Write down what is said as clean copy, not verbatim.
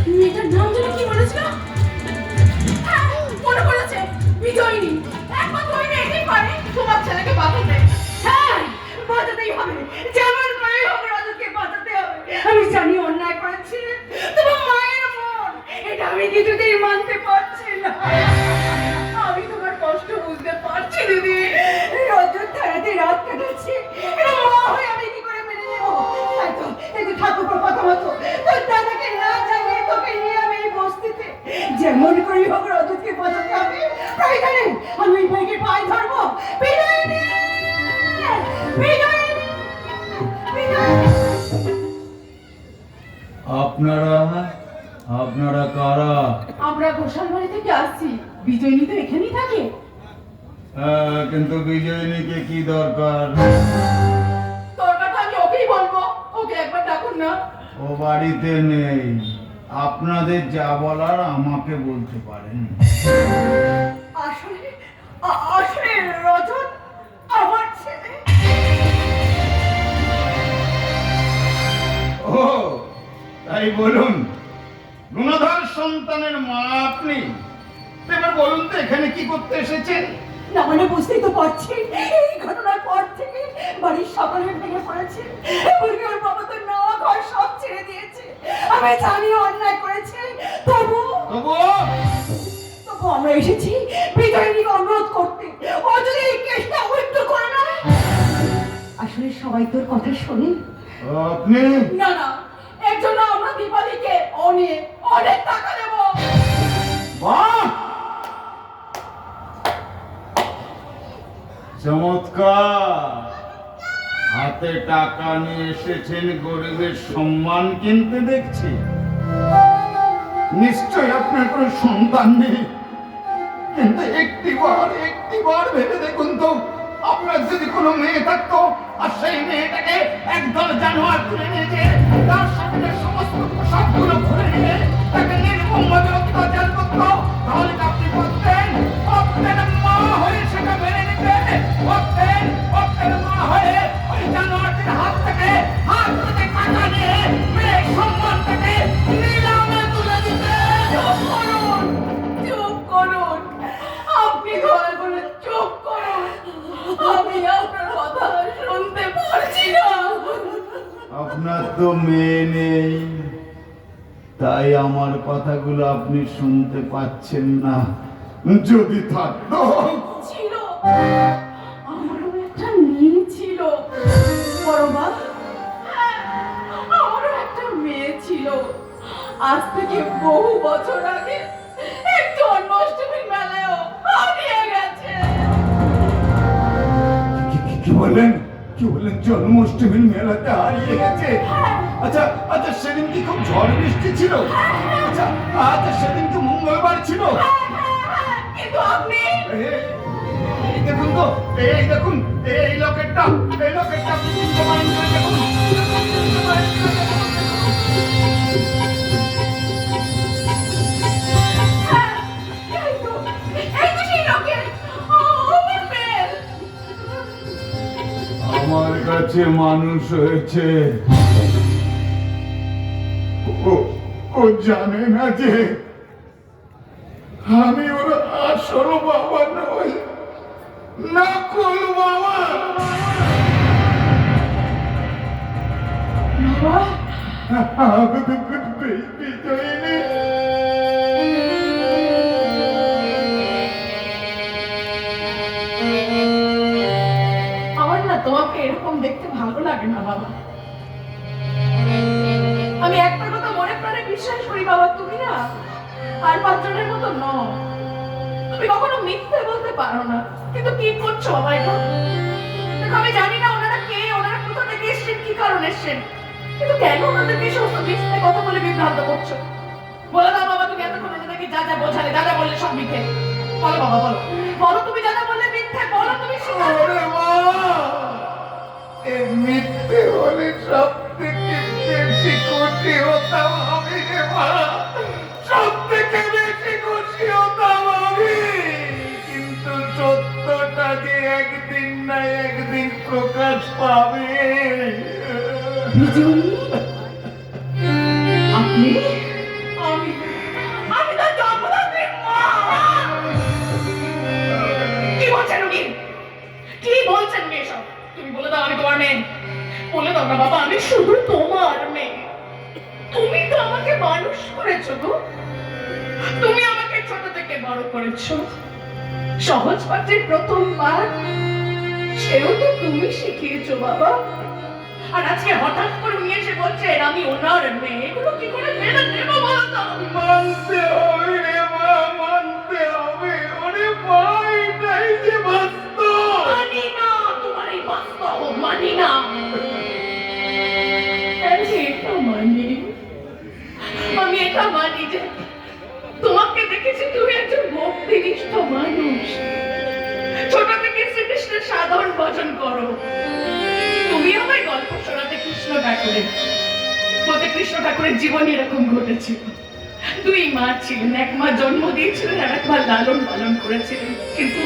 মেয়েটার নাম যেন কি বলেছিল? হ্যাঁ, মনে পড়েছে, বিজয়িনী। একমাত্র ওই মেয়েটাই পারে তোমার ছেলেকে বাঁচাতে। হ্যাঁ, বাঁচাতেই হবে, যেমন করেই হোক রাজুকে বাঁচাতে হবে। আমি জানি অন্যায় করেছি, তোমার মায়ের মন, এটা আমি কিছুতেই মানতে পারছি না। আমি তোমার কষ্ট বুঝতে পারছি দিদি। অযোধ্যাতে রাত কাটাচ্ছি, এটা মা হয়ে আমি কি করে মেনে নেবো? এই তো ঠাকুর কথা মতো তোর দাদাকে না জানিয়ে তোকে নিয়ে আমি এই বস্তিতে যেমন করেই হোক রাজুকে বাঁচাতে হবে। প্রয়োজনে আমি ওই ভাইকে পায়ে ধরবো। বিজয়িনী, বিজয়িনী, বিজয়িনী। আপনারা কারা? আমরা গোসালবাড়ি থেকে আসছি। বিজয়িনী তো এখানেই থাকে। কিন্তু বিজয়িনীকে কি দরকার? দরকারটা আমি ওকেই বলবো, ওকে একবার ডাকুন না। ও বাড়িতে নেই। আপনাদের যা বলার আমাকে বলতে পারেন। আসলে আসলে রজত আমার ছেলে। ও তাই বলুন, গুণধর সন্তানের মা আপনি? এবার বলুন তো এখানে কি করতে এসেছেন? না মানে বুঝতেই তো পারছি, এই ঘটনার পর থেকে বাড়ির সকলে ভেঙে পড়েছে। এমনকি ওর বাবা তো না ঘর সব ছেড়ে দিয়েছে। আমি জানি অন্যায় করেছে, তবু আমরা এসেছি বিজয়িনীকে অনুরোধ করতে। ও যদি এই কেসটা উইথড্র করে নেয়। আসলে সবাই তোর কথা শোনে। আপনি? না না, এর জন্য আমরা দীপালিকে অনেক টাকা দেব। বাহ, চমৎকার! হাতে টাকা নিয়ে এসেছেন গরিবের সম্মান কিনতে দেখছি। নিশ্চয় আপনার কোনো সন্তান নেই, কিন্তু একটিবার ভেবে দেখুন তো, আপনার যদি কোনো মেয়ে থাকতো আর সেই মেয়েটাকে একদল জানোয়ার তুলে নিয়েছে, তার সাথে সমস্ত পোশাকগুলো খুলে নিয়ে তাকে নির্মমভাবে অত্যাচার করতো, তাহলে কি আপনি করতেন? মা হয়ে সেটা মেনে নিতেন? মা হয়ে ওই জানোয়ারটির হাত থেকে টাকা নিয়ে মেয়ে সম্মানটাকে নিলামে তুলে দিতেন? চুপ করুন, আপনি দয়া করে চুপ করুন। আমি আপনার কথা শুনতে পারছি না। আপনার তো মেয়ে নেই, তাই আমার কথাগুলো আপনি শুনতে পাচ্ছেন না। যদি থাকতো। ছিল, আমারও একটা মেয়ে ছিল। বড়মা, আমারও একটা মেয়ে ছিল। আজ থেকে বহু বছর আগে এক জন্মাষ্টমীর মেলায়ও হারিয়ে গেছে। কি বললেন? জন্মাষ্টমীর মেলাতে হারিয়ে গেছে? আচ্ছা, সেদিন কি খুব ঝড় বৃষ্টি ছিল? আচ্ছা, সেদিন কি মঙ্গলবার ছিল? কিন্তু আপনি দেখুন তো, দেখুন এই লকেটটা প্রমাণ করে দেখুন। আমার কাছে মানুষ হয়েছে। ও জানে না যে আমি ওর আসল বাবা নই, নকল বাবা। বিজয়িনী, আমার না তোমাকে এরকম দেখতে ভালো লাগে না বাবা। আমি একটা কথা মনে প্রাণে বিশ্বাস করি বাবা, তুমি না আর পাঁচজনের মতো নও। তুমি কখনো মিথ্যে বলতে পারো না। কিন্তু কি করছো বাবা এটা? দেখো, আমি জানি না ওনারা কে, ওনারা কোথা থেকে এসেছেন, কি কারণে এসেছেন, কিন্তু কেন ওনাদেরকে সমস্ত মিথ্যে কথা বলে বিভ্রান্ত করছো? বলো দাও বাবা, তুমি এতক্ষণ ওনাদেরকে যা যা বোঝালে, যা যা বললে সব মিথ্যে। বলো বাবা, বলো তুমি যা যা বললে মিথ্যে। বলো তুমি। মিথ্যে হলে সব থেকে বেশি খুশি হতাম আমি রে মা, সব থেকে বেশি খুশি হতাম আমি। কিন্তু সত্যটা যে একদিন না একদিন প্রকাশ পাবে। আপনি? আমি মানুষ করেছো গো। তুমি আমাকে ছোট থেকে বড় করেছো। সহজ পাঠের প্রথম পাঠ সেও তো তুমি শিখিয়েছো বাবা। আর আজকে হঠাৎ করে উনি এসে বলছেন আমি ওনার মেয়ে। এগুলো কি করে মেনে নেব বলো তো? মানতে হবে রে মা, মানতে হবে। ওরে মা, এটাই যে বাস্তব। মানি না, তোমার এই বাস্তব মানি না। এটা মানি, আমি এটা মানি যে তোমাকে দেখেছি তুমি একজন ভক্তিনিষ্ঠ মানুষ। ছোট থেকে শ্রীকৃষ্ণের সাধারণ ভজন করো। তুমি আমায় গল্প শোনাতে কৃষ্ণ ঠাকুরের, বলতে কৃষ্ণ ঠাকুরের জীবনে এরকম ঘটেছিল। দুই মা ছিলেন, এক মা জন্ম দিয়েছিলেন আর এক মা লালন পালন করেছিলেন, কিন্তু